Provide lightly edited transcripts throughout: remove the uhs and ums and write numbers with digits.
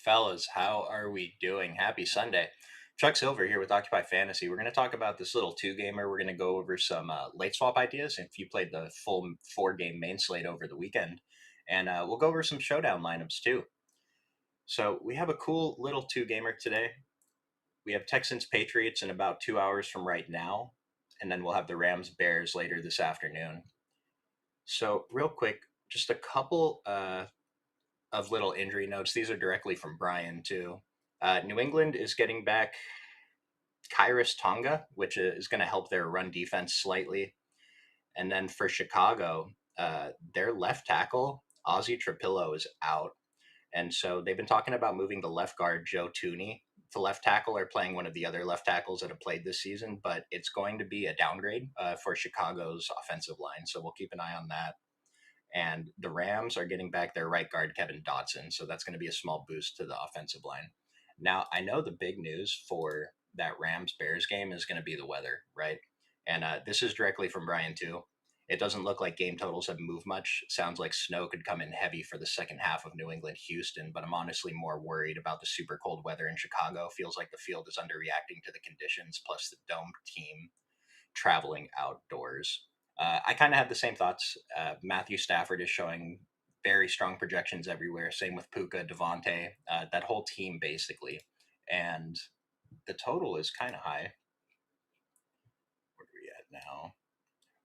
Fellas, how are we doing? Happy Sunday. Chuck Silver here with Occupy Fantasy. We're going to talk about this little two gamer. We're going to go over some late swap ideas if you played the full four game main slate over the weekend. And we'll go over some showdown lineups too. So we have a cool little two gamer today. We have Texans Patriots in about 2 hours from right now. And then we'll have the Rams Bears later this afternoon. So, real quick, just a couple of little injury notes. These are directly from Brian, too. New England is getting back Kyrus Tonga, which is going to help their run defense slightly. And then for Chicago, their left tackle, Ozzy Trapillo, is out. And so they've been talking about moving the left guard, Joe Tooney, to left tackle or playing one of the other left tackles that have played this season, but it's going to be a downgrade for Chicago's offensive line. So we'll keep an eye on that. And the Rams are getting back their right guard, Kevin Dotson. So that's going to be a small boost to the offensive line. Now, I know the big news for that Rams Bears game is going to be the weather, right? And this is directly from Brian, too. It doesn't look like game totals have moved much. Sounds like snow could come in heavy for the second half of New England Houston, but I'm honestly more worried about the super cold weather in Chicago. Feels like the field is underreacting to the conditions, plus the dome team traveling outdoors. I kind of have the same thoughts. Matthew Stafford is showing very strong projections everywhere. Same with Puka, Devontae, that whole team basically. And the total is kind of high. Where are we at now?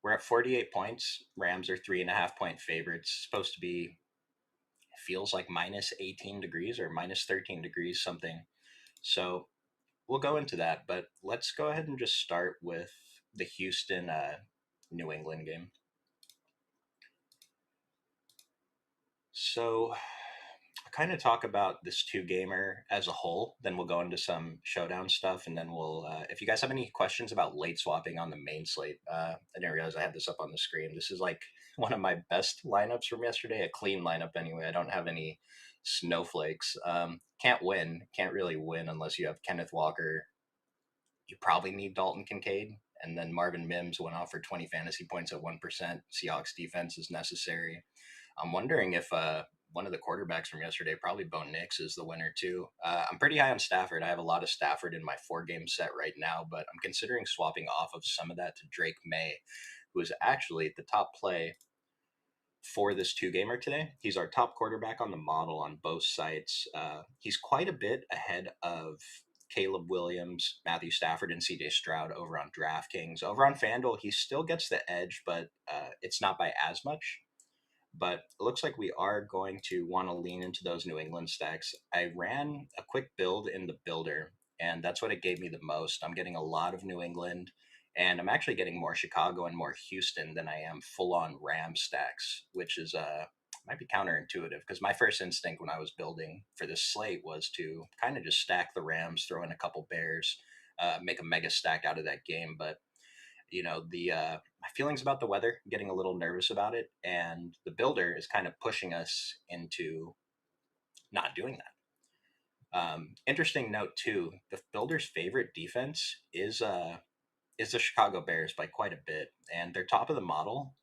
We're at 48 points. Rams are 3.5 point favorites. Supposed to be, feels like minus 18 degrees or minus 13 degrees, something. So we'll go into that, but let's go ahead and just start with the Houston New England game. So I kind of talk about this two gamer as a whole, then we'll go into some showdown stuff, and then we'll if you guys have any questions about late swapping on the main slate, I didn't realize I had this up on the screen. This is like one of my best lineups from yesterday, a clean lineup anyway. I don't have any snowflakes. Can't really win unless you have Kenneth Walker. You probably need Dalton Kincaid, and then Marvin Mims went off for 20 fantasy points at 1%. Seahawks defense is necessary. I'm wondering if one of the quarterbacks from yesterday, probably Bo Nix, is the winner too. I'm pretty high on Stafford. I have a lot of Stafford in my four-game set right now, but I'm considering swapping off of some of that to Drake May, who is actually the top play for this two-gamer today. He's our top quarterback on the model on both sites. He's quite a bit ahead of Caleb Williams, Matthew Stafford, and CJ Stroud over on DraftKings. Over on FanDuel, he still gets the edge, but it's not by as much. But it looks like we are going to want to lean into those New England stacks. I ran a quick build in the builder, and that's what it gave me the most. I'm getting a lot of New England, and I'm actually getting more Chicago and more Houston than I am full on Ram stacks, which is might be counterintuitive because my first instinct when I was building for this slate was to kind of just stack the Rams, throw in a couple Bears, make a mega stack out of that game. But the my feelings about the weather, getting a little nervous about it, and the builder is kind of pushing us into not doing that. Interesting note too: the builder's favorite defense is the Chicago Bears by quite a bit, and they're top of the model.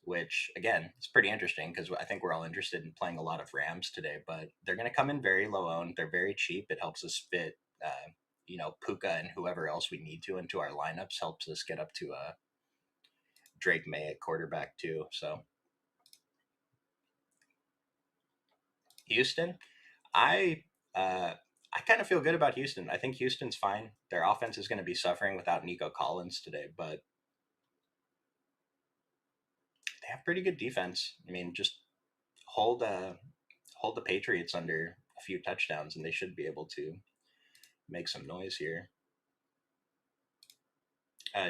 Which again is pretty interesting because I think we're all interested in playing a lot of Rams today, but they're going to come in very low owned. They're very cheap. It helps us fit, Puka and whoever else we need to into our lineups. Helps us get up to Drake May at quarterback too. So Houston, I I kind of feel good about Houston. I think Houston's fine. Their offense is going to be suffering without Nico Collins today, but they have pretty good defense. I mean, just hold hold the Patriots under a few touchdowns, and they should be able to make some noise here.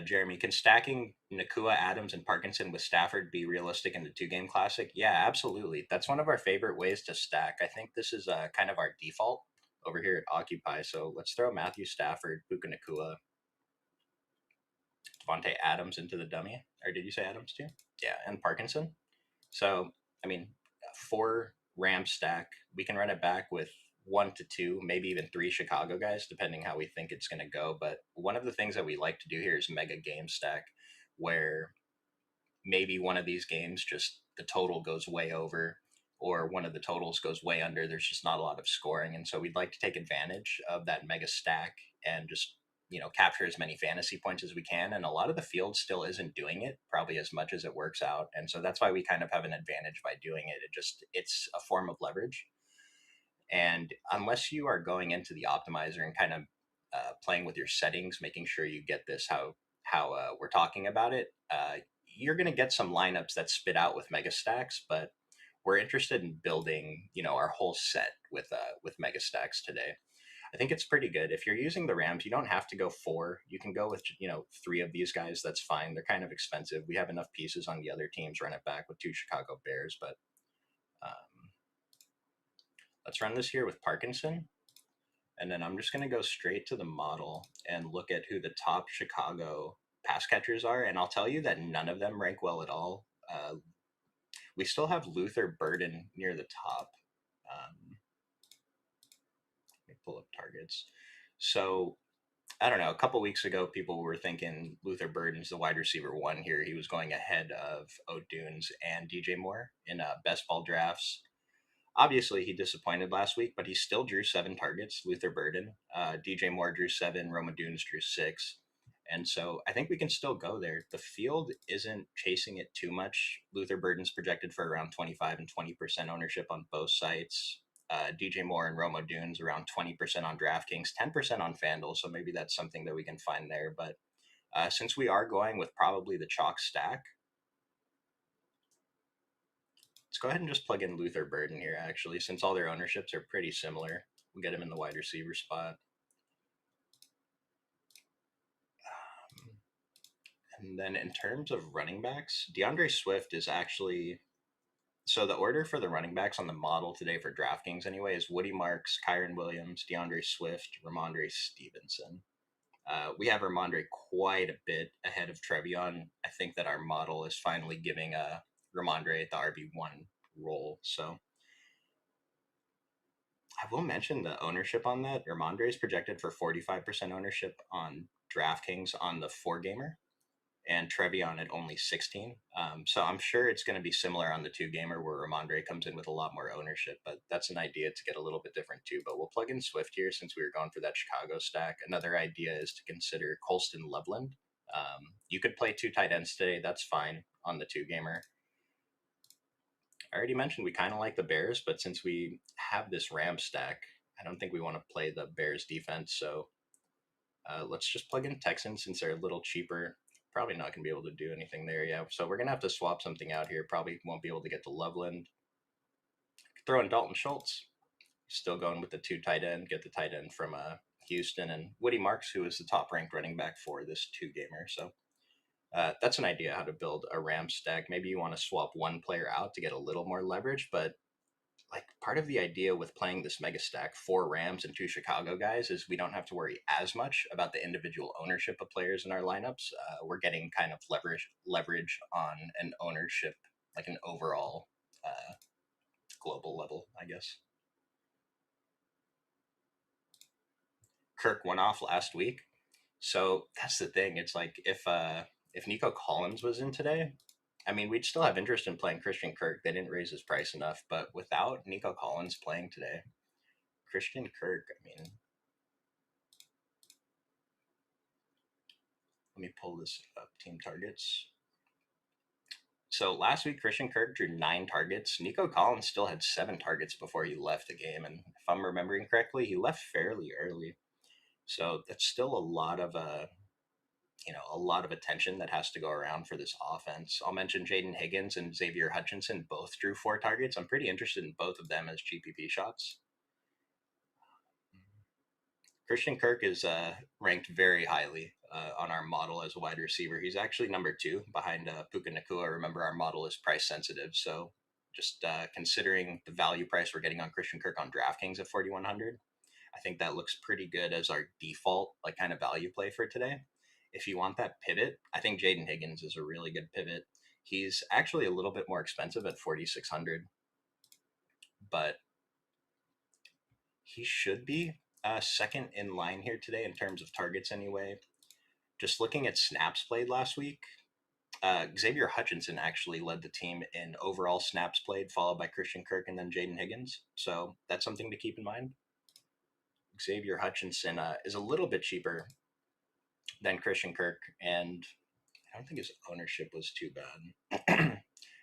Jeremy, can stacking Nakua, Adams, and Parkinson with Stafford be realistic in the two-game classic? Yeah, absolutely. That's one of our favorite ways to stack. I think this is kind of our default over here at Occupy. So let's throw Matthew Stafford, Puka Nakua, Devontae Adams into the dummy. Or did you say Adams too? Yeah, and Parkinson. So, I mean, four Ram stack. We can run it back with one to two, maybe even three Chicago guys, depending how we think it's going to go. But one of the things that we like to do here is mega game stack, where maybe one of these games just the total goes way over, or one of the totals goes way under, there's just not a lot of scoring. And so we'd like to take advantage of that mega stack and just, capture as many fantasy points as we can. And a lot of the field still isn't doing it probably as much as it works out. And so that's why we kind of have an advantage by doing it. It's a form of leverage. And unless you are going into the optimizer and kind of playing with your settings, making sure you get this how we're talking about it, you're going to get some lineups that spit out with mega stacks. But we're interested in building, our whole set with mega stacks today. I think it's pretty good. If you're using the Rams, you don't have to go four. You can go with three of these guys. That's fine. They're kind of expensive. We have enough pieces on the other teams. Run it back with two Chicago Bears, but um, let's run this here with Parkinson. And then I'm just going to go straight to the model and look at who the top Chicago pass catchers are. And I'll tell you that none of them rank well at all. We still have Luther Burden near the top. Let me pull up targets. So I don't know. A couple weeks ago, people were thinking Luther Burden's the wide receiver one here. He was going ahead of O'Dunes and DJ Moore in best ball drafts. Obviously, he disappointed last week, but he still drew 7 targets. Luther Burden, DJ Moore drew 7, Roma Dunes drew 6, and so I think we can still go there. The field isn't chasing it too much. Luther Burden's projected for around 25 and 20% ownership on both sites. DJ Moore and Roma Dunes around 20% on DraftKings, 10% on FanDuel. So maybe that's something that we can find there. But since we are going with probably the chalk stack, let's go ahead and just plug in Luther Burden here, actually, since all their ownerships are pretty similar. We'll get him in the wide receiver spot. And then in terms of running backs, DeAndre Swift is actually. So the order for the running backs on the model today for DraftKings, anyway, is Woody Marks, Kyron Williams, DeAndre Swift, Ramondre Stevenson. We have Ramondre quite a bit ahead of Trevion. I think that our model is finally giving Ramondre the RB1 role. So I will mention the ownership on that. Ramondre is projected for 45% ownership on DraftKings on the 4 gamer, and Trevion at only 16. So I'm sure it's going to be similar on the 2 gamer where Ramondre comes in with a lot more ownership, but that's an idea to get a little bit different too. But we'll plug in Swift here since we were going for that Chicago stack. Another idea is to consider Colston Loveland. You could play 2 tight ends today. That's fine on the 2 gamer. I already mentioned we kind of like the Bears, but since we have this Ram stack, I don't think we want to play the Bears defense. So let's just plug in Texans since they're a little cheaper. Probably not going to be able to do anything there. Yeah. So we're going to have to swap something out here. Probably won't be able to get to Loveland. Throw in Dalton Schultz. Still going with the 2 tight end. Get the tight end from Houston, and Woody Marks, who is the top ranked running back for this 2 gamer. So that's an idea how to build a Ram stack. Maybe you want to swap one player out to get a little more leverage, but like part of the idea with playing this mega stack, 4 Rams and 2 Chicago guys, is we don't have to worry as much about the individual ownership of players in our lineups. We're getting kind of leverage on an ownership, like an overall global level, I guess. Kirk went off last week, so that's the thing. It's like if Nico Collins was in today, I mean, we'd still have interest in playing Christian Kirk. They didn't raise his price enough, but without Nico Collins playing today, Christian Kirk, I mean, let me pull this up. Team targets. So last week, Christian Kirk drew 9 targets. Nico Collins still had 7 targets before he left the game, and if I'm remembering correctly, he left fairly early. So that's still a lot of a lot of attention that has to go around for this offense. I'll mention Jaden Higgins and Xavier Hutchinson both drew 4 targets. I'm pretty interested in both of them as GPP shots. Christian Kirk is ranked very highly on our model as a wide receiver. He's actually number 2 behind Puka Nacua. Remember, our model is price sensitive, so just considering the value price we're getting on Christian Kirk on DraftKings at 4,100, I think that looks pretty good as our default like kind of value play for today. If you want that pivot, I think Jaden Higgins is a really good pivot. He's actually a little bit more expensive at 4,600, but he should be second in line here today in terms of targets anyway. Just looking at snaps played last week, Xavier Hutchinson actually led the team in overall snaps played, followed by Christian Kirk and then Jaden Higgins. So that's something to keep in mind. Xavier Hutchinson is a little bit cheaper than Christian Kirk, and I don't think his ownership was too bad.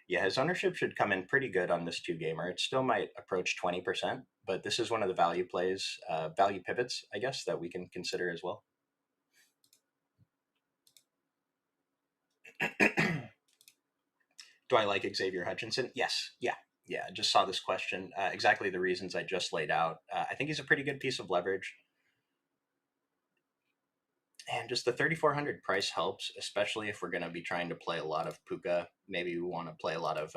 Yeah, his ownership should come in pretty good on this two gamer. It still might approach 20%, but this is one of the value plays, value pivots, I guess, that we can consider as well. Do I like Xavier Hutchinson? Yes. Yeah. Yeah. I just saw this question. Exactly the reasons I just laid out. I think he's a pretty good piece of leverage. And just the 3,400 price helps, especially if we're going to be trying to play a lot of Puka. Maybe we want to play a lot of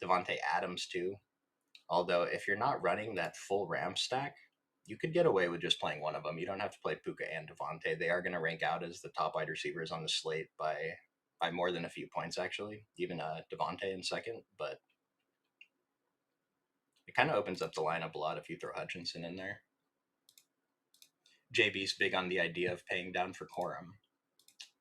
Devonte Adams too. Although, if you're not running that full Ram stack, you could get away with just playing one of them. You don't have to play Puka and Devonte. They are going to rank out as the top wide receivers on the slate by more than a few points, actually. Even Devonte in second, but it kind of opens up the lineup a lot if you throw Hutchinson in there. JB's big on the idea of paying down for Corum.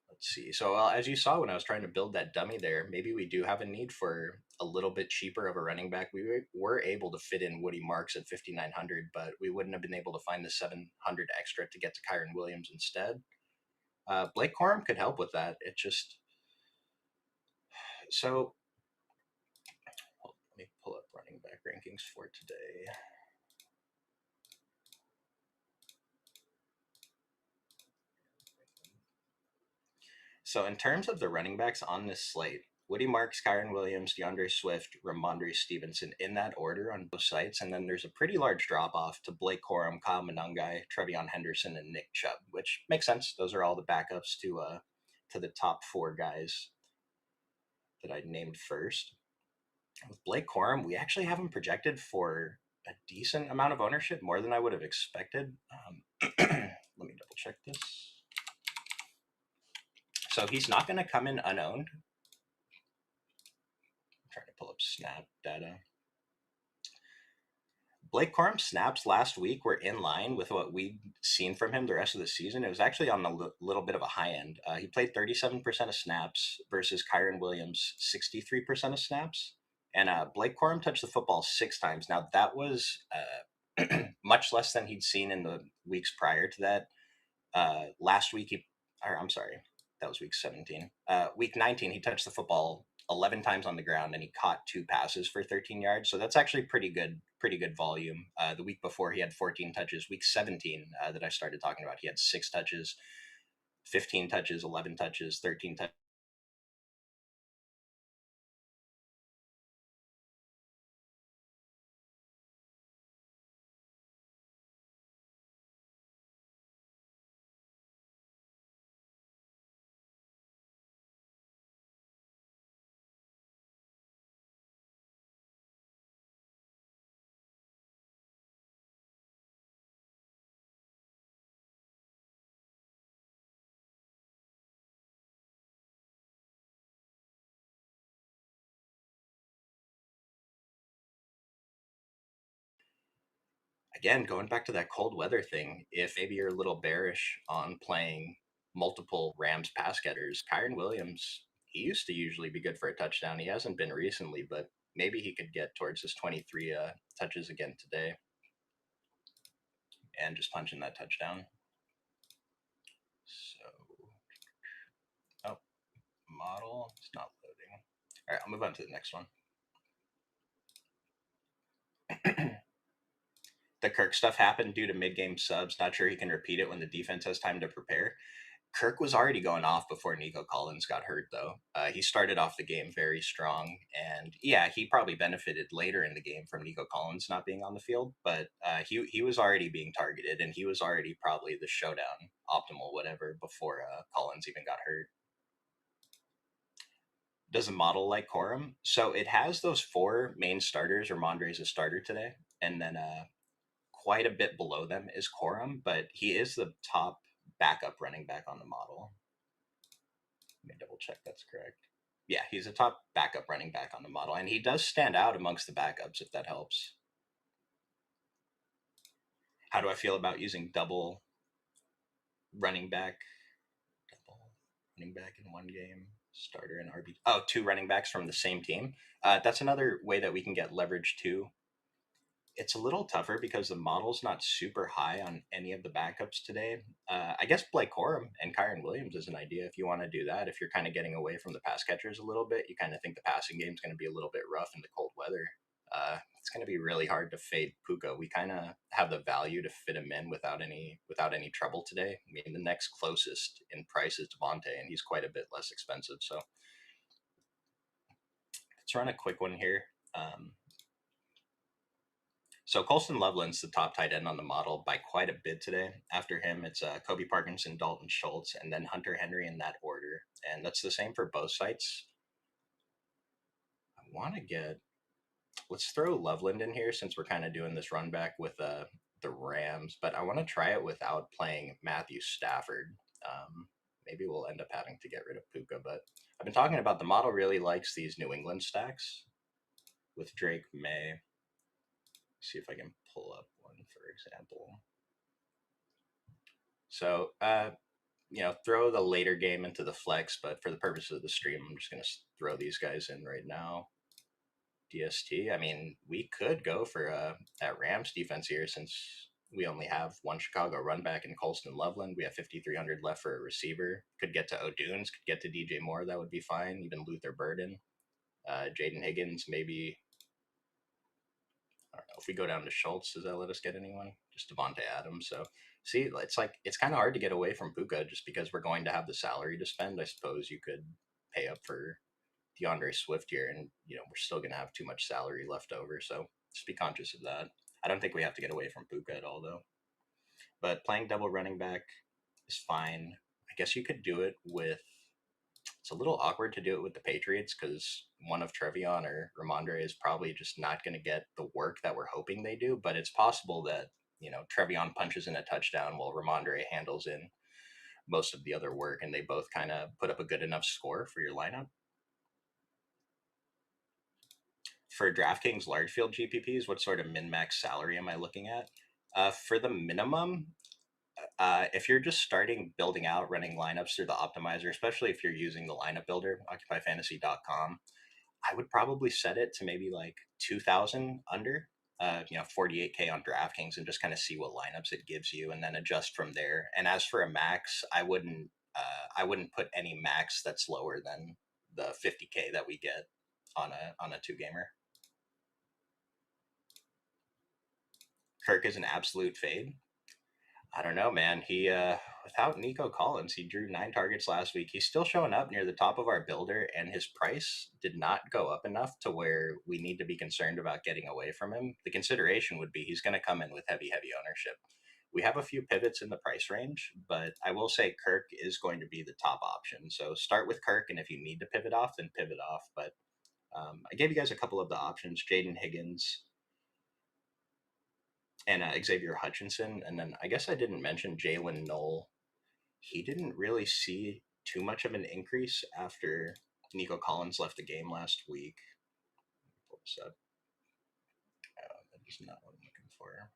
Let's see. So, as you saw when I was trying to build that dummy there, maybe we do have a need for a little bit cheaper of a running back. We were able to fit in Woody Marks at 5,900, but we wouldn't have been able to find the 700 extra to get to Kyren Williams instead. Blake Corum could help with that. It just so. Let me pull up running back rankings for today. So, in terms of the running backs on this slate, Woody Marks, Kyren Williams, DeAndre Swift, Ramondre Stevenson in that order on both sites. And then there's a pretty large drop off to Blake Corum, Kyle Monangai, Trevion Henderson, and Nick Chubb, which makes sense. Those are all the backups to the top four guys that I named first. With Blake Corum, we actually have him projected for a decent amount of ownership, more than I would have expected. Let me double check this. So he's not going to come in unowned. I'm trying to pull up snap data. Blake Corum's snaps last week were in line with what we'd seen from him the rest of the season. It was actually on a little bit of a high end. He played 37% of snaps versus Kyren Williams' 63% of snaps. And Blake Corum touched the football 6 times. Now, that was much less than he'd seen in the weeks prior to that. Last week, I'm sorry, that was week 17. Week 19, he touched the football 11 times on the ground and he caught 2 passes for 13 yards. So that's actually pretty good volume. The week before, he had 14 touches. Week 17 that I started talking about, he had 6 touches, 15 touches, 11 touches, 13 touches. Again, going back to that cold weather thing, if maybe you're a little bearish on playing multiple Rams pass getters, Kyren Williams, he used to usually be good for a touchdown. He hasn't been recently, but maybe he could get towards his 23 touches again today and just punch in that touchdown. So, oh, model, it's not loading. All right, I'll move on to the next one. The Kirk stuff happened due to mid-game subs. Not sure he can repeat it when the defense has time to prepare. Kirk was already going off before Nico Collins got hurt, though. He started off the game very strong, and yeah, he probably benefited later in the game from Nico Collins not being on the field, but he was already being targeted, and he was already probably the showdown optimal whatever before Collins even got hurt. Does a model like Corum? So it has those 4 main starters. Ramondre is a starter today, and then quite a bit below them is Corum, but he is the top backup running back on the model. Let me double check that's correct. Yeah, he's a top backup running back on the model, and he does stand out amongst the backups if that helps. How do I feel about using double running back in one game? Starter and RB. Oh, two running backs from the same team. That's another way that we can get leverage too. It's a little tougher because the model's not super high on any of the backups today. I guess Blake Corum and Kyron Williams is an idea if you want to do that. If you're kind of getting away from the pass catchers a little bit, you kind of think the passing game's going to be a little bit rough in the cold weather. It's going to be really hard to fade Puka. We kind of have the value to fit him in without any trouble today. I mean, the next closest in price is Devontae, and he's quite a bit less expensive. So let's run a quick one here. So Colston Loveland's the top tight end on the model by quite a bit today. After him, it's Kobe Parkinson, Dalton Schultz, and then Hunter Henry in that order. And that's the same for both sites. I want to get. Let's throw Loveland in here since we're kind of doing this run back with the Rams, but I want to try it without playing Matthew Stafford. Maybe we'll end up having to get rid of Puka, but I've been talking about the model really likes these New England stacks with Drake May. See if I can pull up one, for example. So, throw the later game into the flex, but for the purpose of the stream, I'm just going to throw these guys in right now. DST. I mean, we could go for that Rams defense here since we only have one Chicago run back in Colston Loveland. We have 5,300 left for a receiver. Could get to O'Dunes, could get to DJ Moore. That would be fine. Even Luther Burden. Jaden Higgins, maybe. I don't know if we go down to Schultz, does that let us get anyone? Just Devontae Adams. So see, it's kind of hard to get away from Puka just because we're going to have the salary to spend. I suppose you could pay up for DeAndre Swift here, and we're still going to have too much salary left over. So just be conscious of that. I don't think we have to get away from Puka at all, though. But playing double running back is fine. I guess you could do it with. It's a little awkward to do it with the Patriots because one of Trevion or Ramondre is probably just not going to get the work that we're hoping they do. But it's possible that Trevion punches in a touchdown while Ramondre handles in most of the other work, and they both kind of put up a good enough score for your lineup. For DraftKings large field GPPs, what sort of min max salary am I looking at? For the minimum, if you're just starting building out running lineups through the optimizer, especially if you're using the lineup builder, occupyfantasy.com, I would probably set it to maybe like 2,000 under, 48K on DraftKings and just kind of see what lineups it gives you and then adjust from there. And as for a max, I wouldn't put any max that's lower than the 50K that we get on a two gamer. Kirk is an absolute fade. I don't know, man. He without Nico Collins, he drew 9 targets last week. He's still showing up near the top of our builder, and his price did not go up enough to where we need to be concerned about getting away from him. The consideration would be he's going to come in with heavy ownership. We have a few pivots in the price range, but I will say Kirk is going to be the top option. So start with Kirk, and if you need to pivot off, then pivot off. But I gave you guys a couple of the options: Jaden Higgins, and Xavier Hutchinson. And then I guess I didn't mention Jalen Knoll. He didn't really see too much of an increase after Nico Collins left the game last week. Pull this up. That is not what I'm looking for.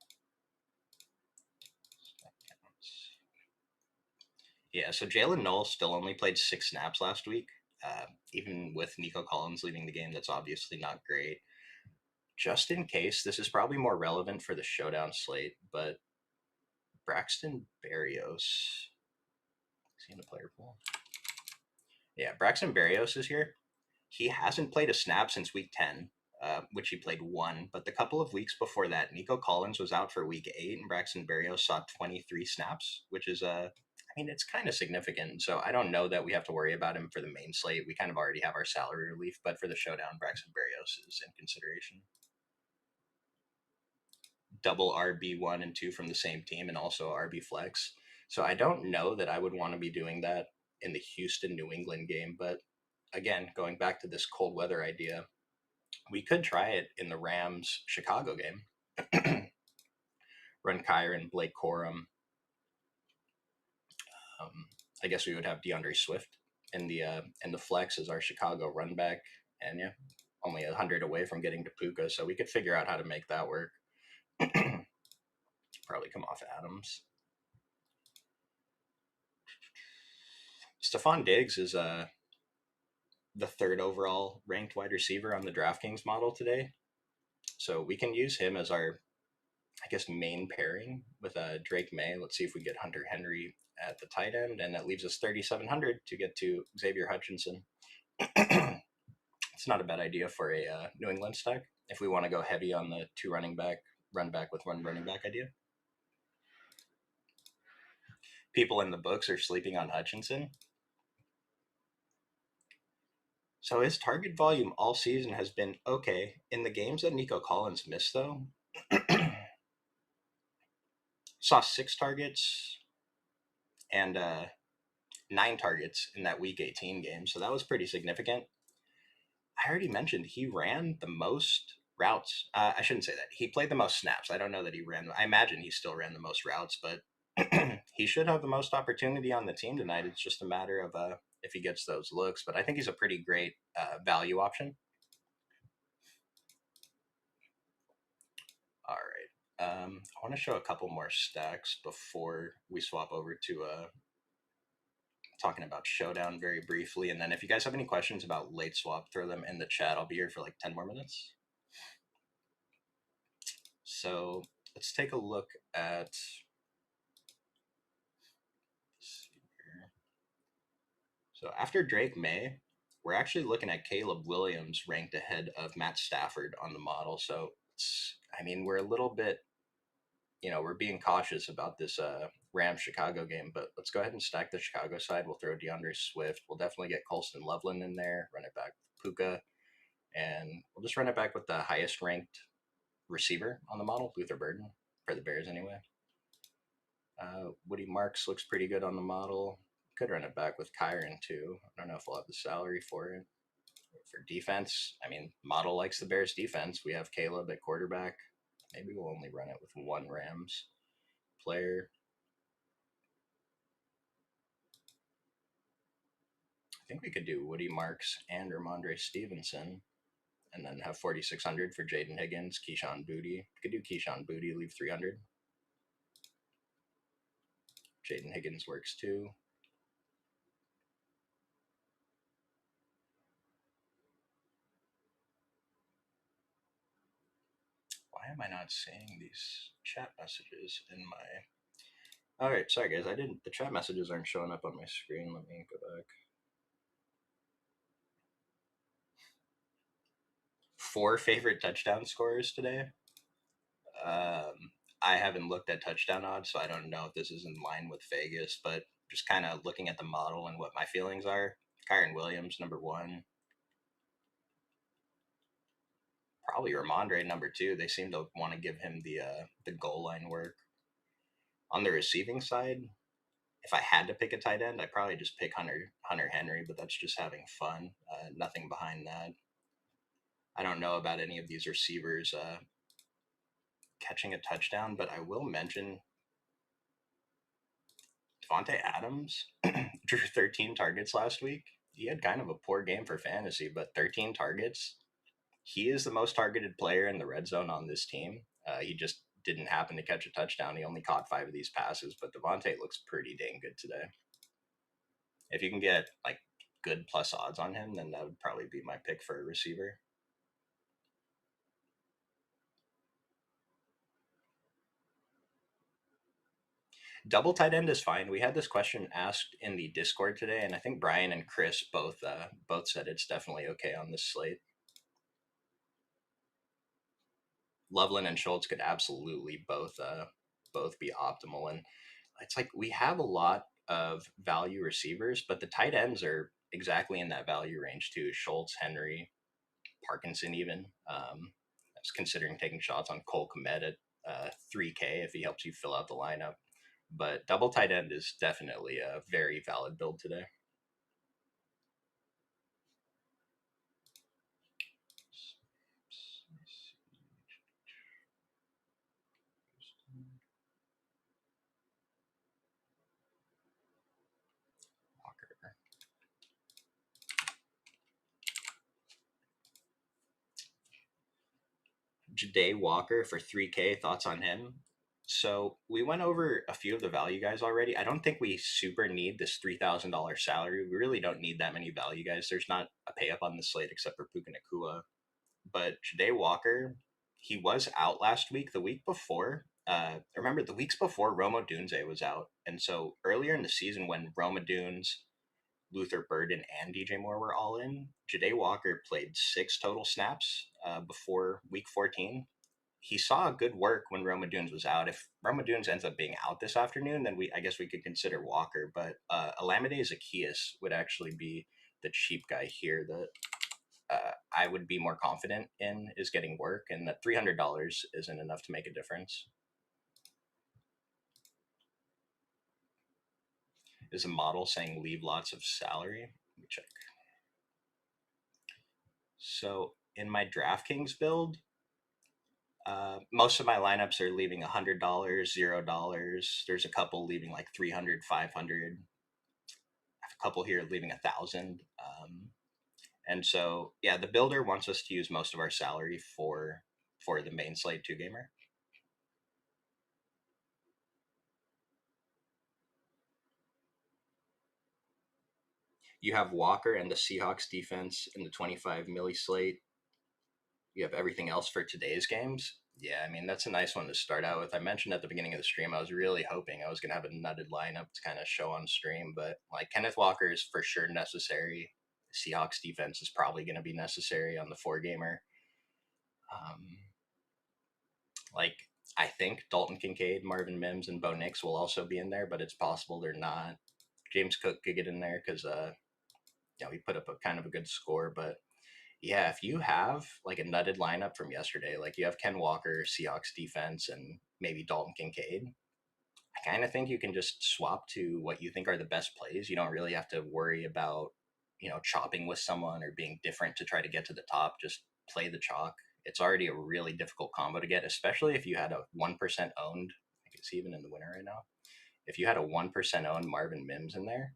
Yeah, so Jalen Knoll still only played 6 snaps last week. Even with Nico Collins leaving the game, that's obviously not great. Just in case, this is probably more relevant for the showdown slate, but Braxton Berrios. Is he in the player pool? Yeah, Braxton Berrios is here. He hasn't played a snap since week 10, which he played 1. But the couple of weeks before that, Nico Collins was out for week 8, and Braxton Berrios saw 23 snaps, which is it's kind of significant. So I don't know that we have to worry about him for the main slate. We kind of already have our salary relief, but for the showdown, Braxton Berrios is in consideration. Double RB1 and 2 from the same team and also RB flex. So I don't know that I would want to be doing that in the Houston New England game, but again, going back to this cold weather idea, we could try it in the Rams Chicago game. Run Kyron, Blake Corum. I guess we would have DeAndre Swift in the flex as our Chicago run back, and yeah, only 100 away from getting to Puka, so we could figure out how to make that work. Probably come off Adams. Stephon Diggs is the third overall ranked wide receiver on the DraftKings model today. So we can use him as our, I guess, main pairing with Drake May. Let's see if we get Hunter Henry at the tight end, and that leaves us 3,700 to get to Xavier Hutchinson. It's not a bad idea for a New England stack if we want to go heavy on the two running back, run back with one running back idea. People in the books are sleeping on Hutchinson. So his target volume all season has been okay. In the games that Nico Collins missed, though, saw 6 targets and 9 targets in that Week 18 game. So that was pretty significant. I already mentioned he ran the most routes. I shouldn't say that. He played the most snaps. I don't know that he ran. I imagine he still ran the most routes, but he should have the most opportunity on the team tonight. It's just a matter of if he gets those looks. But I think he's a pretty great value option. All right. I want to show a couple more stacks before we swap over to talking about Showdown very briefly. And then if you guys have any questions about late swap, throw them in the chat. I'll be here for like 10 more minutes. So let's take a look at. So after Drake May, we're actually looking at Caleb Williams ranked ahead of Matt Stafford on the model. So we're a little bit, we're being cautious about this Rams Chicago game, but let's go ahead and stack the Chicago side. We'll throw DeAndre Swift. We'll definitely get Colston Loveland in there, run it back with Puka, and we'll just run it back with the highest ranked receiver on the model, Luther Burden, for the Bears anyway. Woody Marks looks pretty good on the model. Could run it back with Kyron too. I don't know if we'll have the salary for it. For defense, model likes the Bears defense. We have Caleb at quarterback. Maybe we'll only run it with one Rams player. I think we could do Woody Marks and Ramondre Stevenson, and then have 4,600 for Jaden Higgins, Keyshawn Boutte. We could do Keyshawn Boutte, leave 300. Jaden Higgins works too. Why am I not seeing these chat messages in my... All right, sorry guys, the chat messages aren't showing up on my screen. Let me go back. 4 favorite touchdown scorers today. I haven't looked at touchdown odds, so I don't know if this is in line with Vegas, but just kind of looking at the model and what my feelings are. Kyron Williams, number 1. Probably Ramondre, number 2. They seem to want to give him the goal line work. On the receiving side, if I had to pick a tight end, I'd probably just pick Hunter Henry, but that's just having fun. Nothing behind that. I don't know about any of these receivers catching a touchdown, but I will mention Devontae Adams drew 13 targets last week. He had kind of a poor game for fantasy, but 13 targets. He is the most targeted player in the red zone on this team. He just didn't happen to catch a touchdown. He only caught 5 of these passes, but Devontae looks pretty dang good today. If you can get like good plus odds on him, then that would probably be my pick for a receiver. Double tight end is fine. We had this question asked in the Discord today, and I think Brian and Chris both said it's definitely okay on this slate. Loveland and Schultz could absolutely both be optimal, and it's like we have a lot of value receivers, but the tight ends are exactly in that value range too. Schultz, Henry, Parkinson, even. I was considering taking shots on Cole Kmet at 3K if he helps you fill out the lineup. But double tight end is definitely a very valid build today. Walker. Ja'Day Walker for 3K. Thoughts on him? So we went over a few of the value guys already. I don't think we super need this $3,000 salary. We really don't need that many value guys. There's not a pay up on the slate except for Puka Nakua. But Jade Walker, he was out last week. The week before, remember the weeks before Roma Dunze was out, and so earlier in the season when Roma Dunes, Luther Burden, and DJ Moore were all in, Jade Walker played 6 total snaps before week 14. He saw good work when Roma Dunes was out. If Roma Dunes ends up being out this afternoon, then I guess we could consider Walker. But Alameda Zacchaeus would actually be the cheap guy here that I would be more confident in is getting work, and that $300 isn't enough to make a difference. Is a model saying leave lots of salary? Let me check. So in my DraftKings build, most of my lineups are leaving $100, $0. There's a couple leaving like 300, 500. I have a couple here leaving 1,000. And so yeah, the builder wants us to use most of our salary for the main slate 2 gamer. You have Walker and the Seahawks defense in the 25 milli slate. You have everything else for today's games. Yeah, I mean, that's a nice one to start out with. I mentioned at the beginning of the stream, I was really hoping I was going to have a nutted lineup to kind of show on stream, but like Kenneth Walker is for sure necessary. Seahawks defense is probably going to be necessary on the 4 gamer. Um, like, I think Dalton Kincaid, Marvin Mims, and Bo Nix will also be in there, but it's possible they're not. James Cook could get in there because he put up a kind of a good score, but yeah, if you have like a nutted lineup from yesterday, like you have Ken Walker, Seahawks defense, and maybe Dalton Kincaid, I kind of think you can just swap to what you think are the best plays. You don't really have to worry about, chopping with someone or being different to try to get to the top. Just play the chalk. It's already a really difficult combo to get, especially if you had a 1% owned. I guess even in the winner right now. If you had a 1% owned Marvin Mims in there,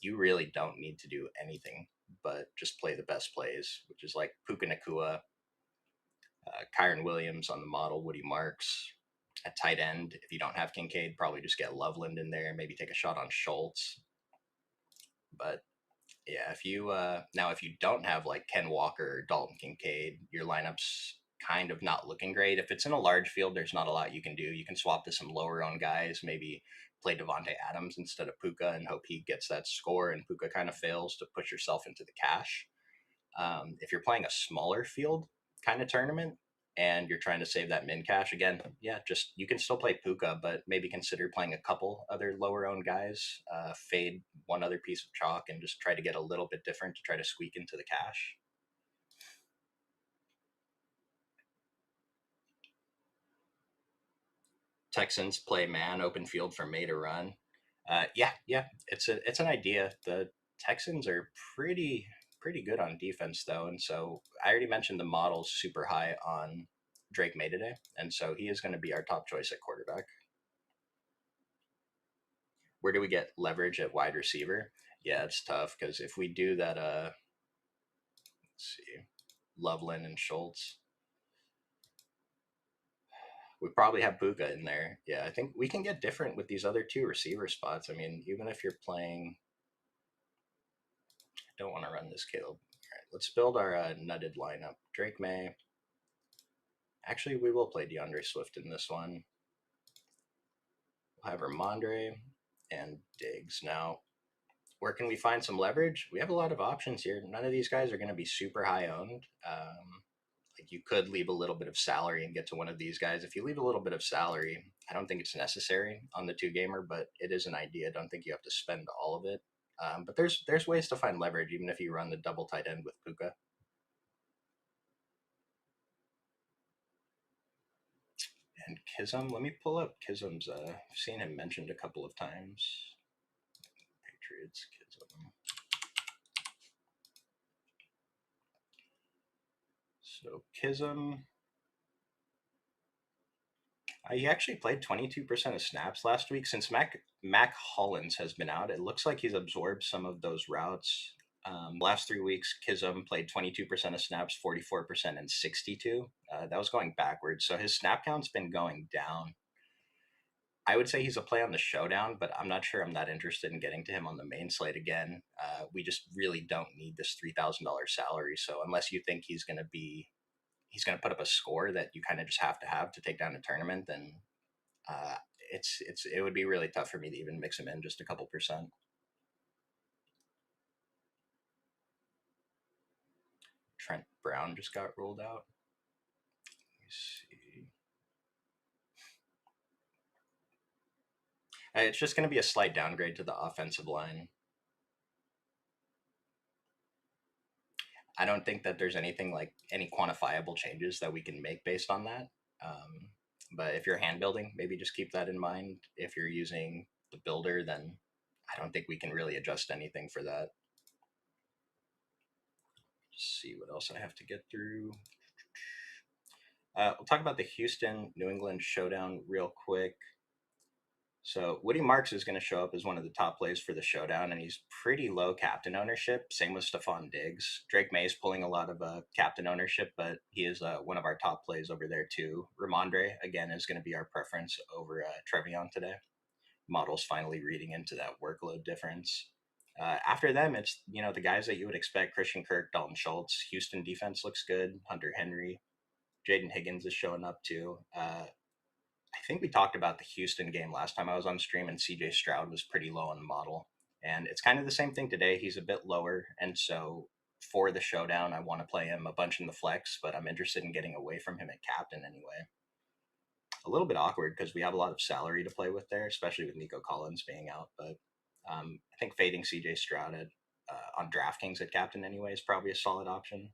you really don't need to do anything but just play the best plays, which is like Puka Nakua, Kyron Williams on the model, Woody Marks. At tight end, if you don't have Kincaid, probably just get Loveland in there, maybe take a shot on Schultz. But yeah, if you don't have like Ken Walker or Dalton Kincaid, your lineup's kind of not looking great. If it's in a large field, there's not a lot you can do. You can swap to some lower owned guys, maybe play Devonte Adams instead of Puka and hope he gets that score and Puka kind of fails to push yourself into the cash. If you're playing a smaller field kind of tournament and you're trying to save that min cash again, yeah, just you can still play Puka, but maybe consider playing a couple other lower owned guys, fade one other piece of chalk, and just try to get a little bit different to try to squeak into the cash. Texans play man open field for May to run. Yeah, it's an idea. The Texans are pretty good on defense though, and so I already mentioned the model's super high on Drake May today, and so he is going to be our top choice at quarterback. Where do we get leverage at wide receiver? Yeah, it's tough because if we do that, let's see, Loveland and Schultz, we probably have Puka in there. Yeah, I think we can get different with these other 2 receiver spots. I mean, even if you're playing, I don't want to run this Caleb. All right, let's build our nutted lineup. Drake May. Actually, we will play DeAndre Swift in this one. We'll have Ramondre and Diggs. Now, where can we find some leverage? We have a lot of options here. None of these guys are going to be super high owned. Like you could leave a little bit of salary and get to one of these guys. If you leave a little bit of salary, I don't think it's necessary on the 2 gamer, but it is an idea. I don't think you have to spend all of it. But there's ways to find leverage even if you run the double tight end with Puka. And Kism, let me pull up Kism's. I've seen him mentioned a couple of times. Patriots, Kism. So Kism, he actually played 22% of snaps last week. Since Mac Hollins has been out, it looks like he's absorbed some of those routes. Last 3 weeks, Kism played 22% of snaps, 44%, and 62. That was going backwards. So his snap count's been going down I would say he's a play on the showdown, but I'm not sure I'm that interested in getting to him on the main slate again. We just really don't need this $3,000 salary. So unless you think he's going to put up a score that you kind of just have to take down a tournament, then uh, it would be really tough for me to even mix him in just a couple percent. Trent Brown just got ruled out. Let me see. It's just going to be a slight downgrade to the offensive line. I don't think that there's anything like any quantifiable changes that we can make based on that. Um, but if you're hand building, maybe just keep that in mind. If you're using the builder, then I don't think we can really adjust anything for that. Let's see what else I have to get through. We'll talk about the Houston New England showdown real quick. So Woody Marks is going to show up as one of the top plays for the showdown, and he's pretty low captain ownership. Same with Stephon Diggs. Drake May is pulling a lot of captain ownership, but he is one of our top plays over there too. Ramondre again is going to be our preference over Trevion today. Model's finally reading into that workload difference. After them, it's the guys that you would expect: Christian Kirk, Dalton Schultz. Houston defense looks good. Hunter Henry, Jaden Higgins is showing up too. I think we talked about the Houston game last time I was on stream, and CJ Stroud was pretty low on the model. And it's kind of the same thing today. He's a bit lower. And so for the showdown, I want to play him a bunch in the flex, but I'm interested in getting away from him at captain anyway. A little bit awkward because we have a lot of salary to play with there, especially with Nico Collins being out. But I think fading CJ Stroud on DraftKings at captain anyway is probably a solid option.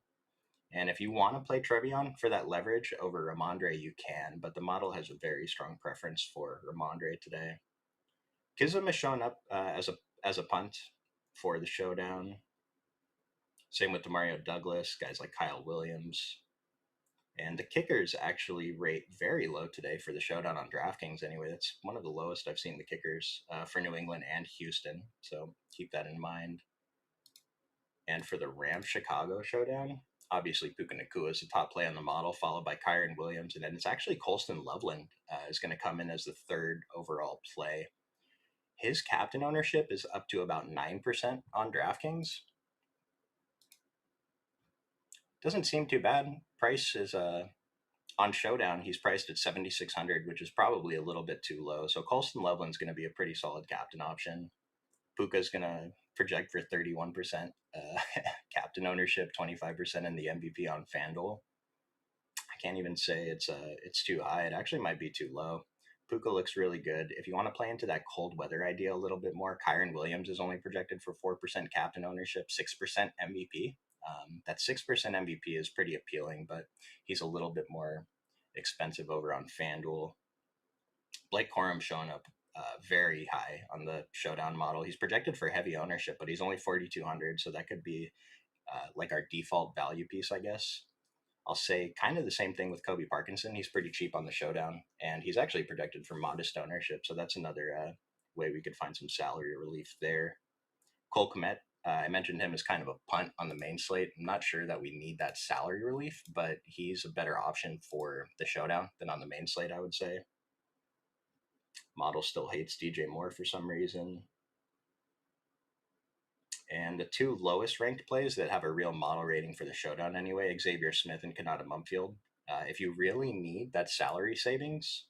And if you want to play Trevion for that leverage over Ramondre, you can, but the model has a very strong preference for Ramondre today. Kism has shown up as a punt for the showdown. Same with Demario Douglas, guys like Kyle Williams. And the kickers actually rate very low today for the showdown on DraftKings anyway. That's one of the lowest I've seen the kickers for New England and Houston. So keep that in mind. And for the Rams Chicago showdown, obviously Puka Nakua is the top play on the model, followed by Kyren Williams. And then it's actually Colston Loveland is going to come in as the third overall play. His captain ownership is up to about 9% on DraftKings. Doesn't seem too bad. Price is on Showdown, he's priced at 7,600, which is probably a little bit too low. So Colston Loveland's going to be a pretty solid captain option. Puka's going to project for 31% captain ownership, 25% in the MVP on FanDuel. I can't even say it's too high. It actually might be too low. Puka looks really good. If you want to play into that cold weather idea a little bit more, Kyren Williams is only projected for 4% captain ownership, 6% MVP. That 6% MVP is pretty appealing, but he's a little bit more expensive over on FanDuel. Blake Corum showing up very high on the showdown model. He's projected for heavy ownership, but he's only 4,200, so that could be like our default value piece, I guess. I'll say kind of the same thing with Kobe Parkinson. He's pretty cheap on the showdown, and he's actually projected for modest ownership, so that's another way we could find some salary relief there. Cole Kmet, I mentioned him as kind of a punt on the main slate. I'm not sure that we need that salary relief, but he's a better option for the showdown than on the main slate, I would say. Model still hates DJ Moore for some reason. And the two lowest ranked plays that have a real model rating for the showdown anyway, Xavier Smith and Kanata Mumfield. If you really need that salary savings,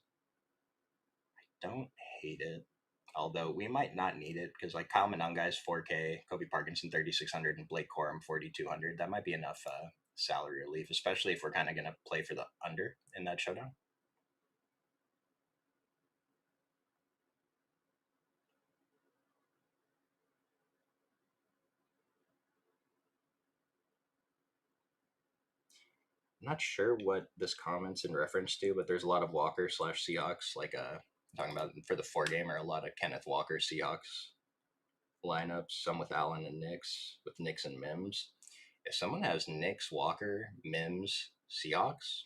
I don't hate it. Although we might not need it because like Kyle Monunga is 4K, Kobe Parkinson 3,600, and Blake Corum 4,200. That might be enough salary relief, especially if we're kind of going to play for the under in that showdown. I'm not sure what this comment's in reference to, but there's a lot of Walker slash Seahawks, like talking about for the four gamer, a lot of Kenneth Walker Seahawks lineups, some with Allen and Nix, with Nix and Mims. If someone has Nix, Walker, Mims, Seahawks,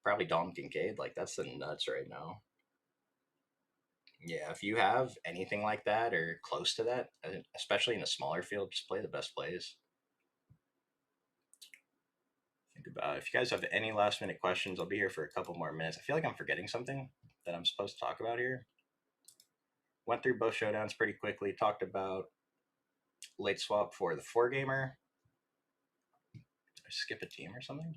probably Dalton Kincaid, like that's the nuts right now. Yeah, if you have anything like that or close to that, especially in a smaller field, just play the best plays. Think about it. If you guys have any last minute questions, I'll be here for a couple more minutes. I feel like I'm forgetting something. that I'm supposed to talk about here. Went through both showdowns pretty quickly. Talked about late swap for the four gamer. Did I skip a team or something?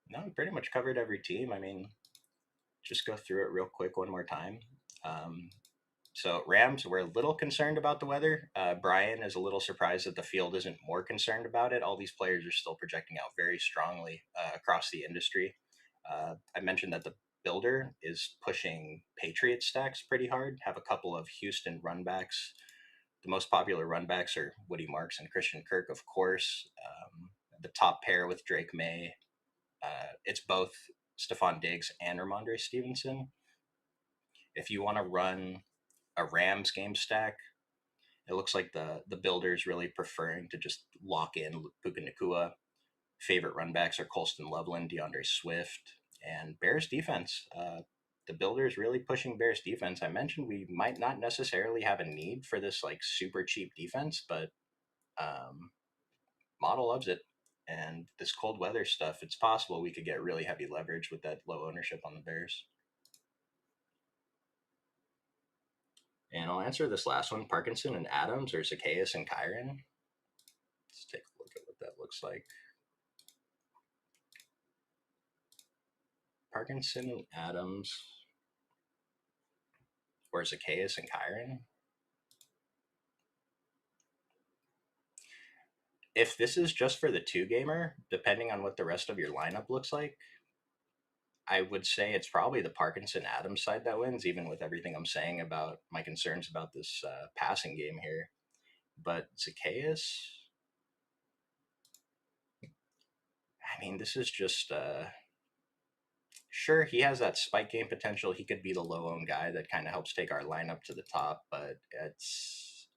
No, we pretty much covered every team. I mean, just go through it real quick one more time. Um, so Rams, we're a little concerned about the weather. Brian is a little surprised that the field isn't more concerned about it. All these players are still projecting out very strongly across the industry. I mentioned that the builder is pushing Patriot stacks pretty hard. Have a couple of Houston runbacks. The most popular runbacks are Woody Marks and Christian Kirk, of course. The top pair with Drake May. It's both Stephon Diggs and Ramondre Stevenson. If you want to run a Rams game stack, it looks like the builders really preferring to just lock in Puka Nakua. Favorite runbacks are Colston Loveland, DeAndre Swift, and Bears defense. The builders really pushing Bears defense. I mentioned we might not necessarily have a need for this like super cheap defense, but um, model loves it. And this cold weather stuff, it's possible we could get really heavy leverage with that low ownership on the Bears. And I'll answer this last one: Parkinson and Adams, or Zacchaeus and Kyron. Let's take a look at what that looks like. Parkinson and Adams, or Zacchaeus and Kyron. If this is just for the two gamer, depending on what the rest of your lineup looks like, I would say it's probably the Parkinson Adams side that wins, even with everything I'm saying about my concerns about this passing game here. But Zacchaeus, I mean, this is just sure he has that spike game potential. He could be the low owned guy that kind of helps take our lineup to the top, but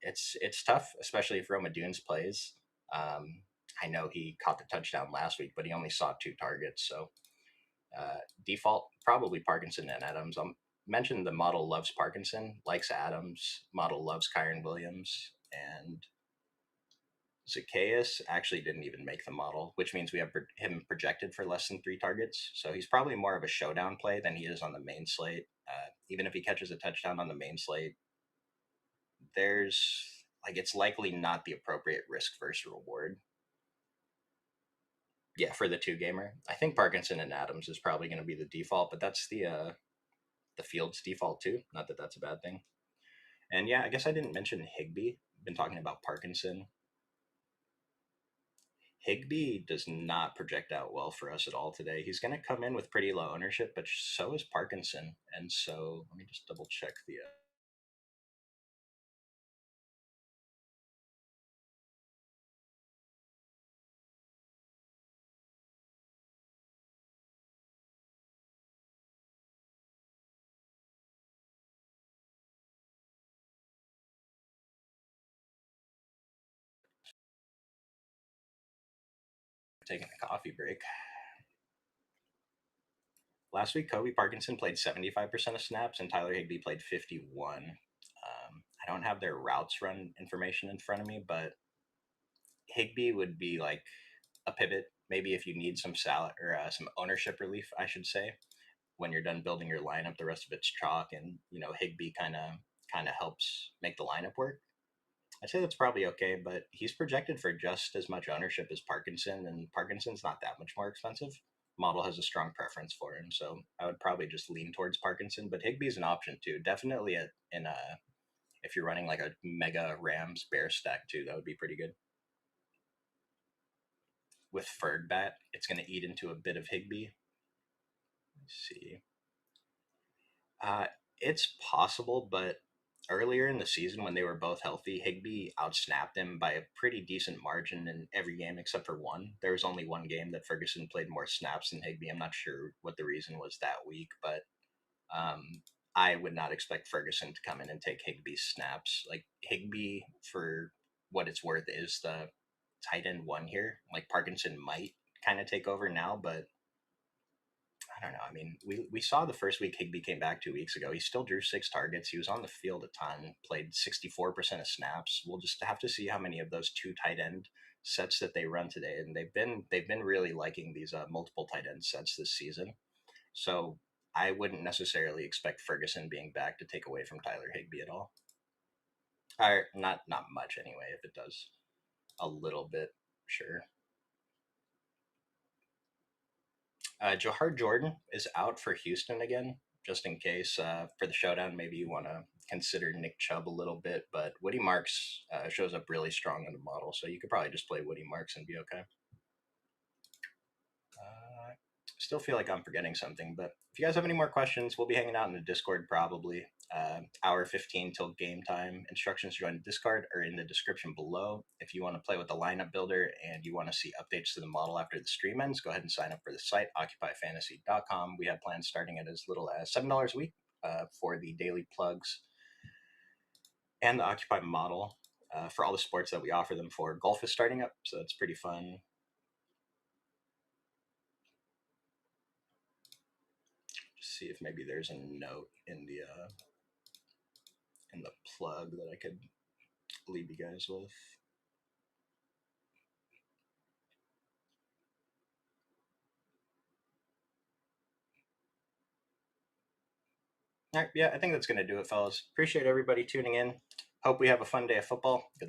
it's tough, especially if Roma Dunes plays. Um, I know he caught the touchdown last week, but he only saw two targets, so default probably Parkinson and Adams. Mentioned the model loves Parkinson, likes Adams. Model loves Kyron Williams, and Zacchaeus actually didn't even make the model, which means we have him projected for less than three targets. So he's probably more of a showdown play than he is on the main slate. Even if he catches a touchdown on the main slate, there's like it's likely not the appropriate risk versus reward. Yeah, for the two gamer, I think Parkinson and Adams is probably going to be the default, but that's the field's default too. Not that that's a bad thing. And yeah, I guess I didn't mention Higby. Been talking about Parkinson. Higby does not project out well for us at all today. He's going to come in with pretty low ownership, but so is Parkinson. And so let me just double check the. Taking a coffee break. Last week, Kobe Parkinson played 75% of snaps and Tyler Higby played 51. I don't have their routes run information in front of me, but Higby would be like a pivot. Maybe if you need some salad or some ownership relief, I should say, when you're done building your lineup, the rest of it's chalk, and Higby kind of helps make the lineup work. I'd say that's probably okay, but he's projected for just as much ownership as Parkinson, and Parkinson's not that much more expensive. Model has a strong preference for him, so I would probably just lean towards Parkinson. But Higby's an option too. Definitely in a if you're running like a mega Rams Bear stack too, that would be pretty good. With Ferg Bat, it's going to eat into a bit of Higby. Let's see. It's possible, but earlier in the season when they were both healthy, Higby outsnapped him by a pretty decent margin in every game except for one. There was only one game that Ferguson played more snaps than Higby. I'm not sure what the reason was that week, but um, I would not expect Ferguson to come in and take Higby's snaps. Like Higby, for what it's worth, is the tight end one here. Like Parkinson might kind of take over now, but I don't know. I mean, we saw the first week Higby came back 2 weeks ago. He still drew six targets. He was on the field a ton, played 64% of snaps. We'll just have to see how many of those two tight end sets that they run today. And they've been really liking these multiple tight end sets this season. So I wouldn't necessarily expect Ferguson being back to take away from Tyler Higbee at all. Or not much anyway. If it does a little bit, sure. Johar Jordan is out for Houston again, just in case for the showdown. Maybe you want to consider Nick Chubb a little bit, but Woody Marks shows up really strong in the model, so you could probably just play Woody Marks and be okay. Still feel like I'm forgetting something, but if you guys have any more questions, we'll be hanging out in the Discord probably. Hour 15 till game time. Instructions to join Discord are in the description below. If you want to play with the lineup builder and you want to see updates to the model after the stream ends, go ahead and sign up for the site, occupyfantasy.com. We have plans starting at as little as $7 a week for the daily plugs and the Occupy model for all the sports that we offer them for. Golf is starting up, so it's pretty fun. Just see if maybe there's a note in the plug that I could leave you guys with. All right, yeah, I think that's going to do it, fellas. Appreciate everybody tuning in. Hope we have a fun day of football. Good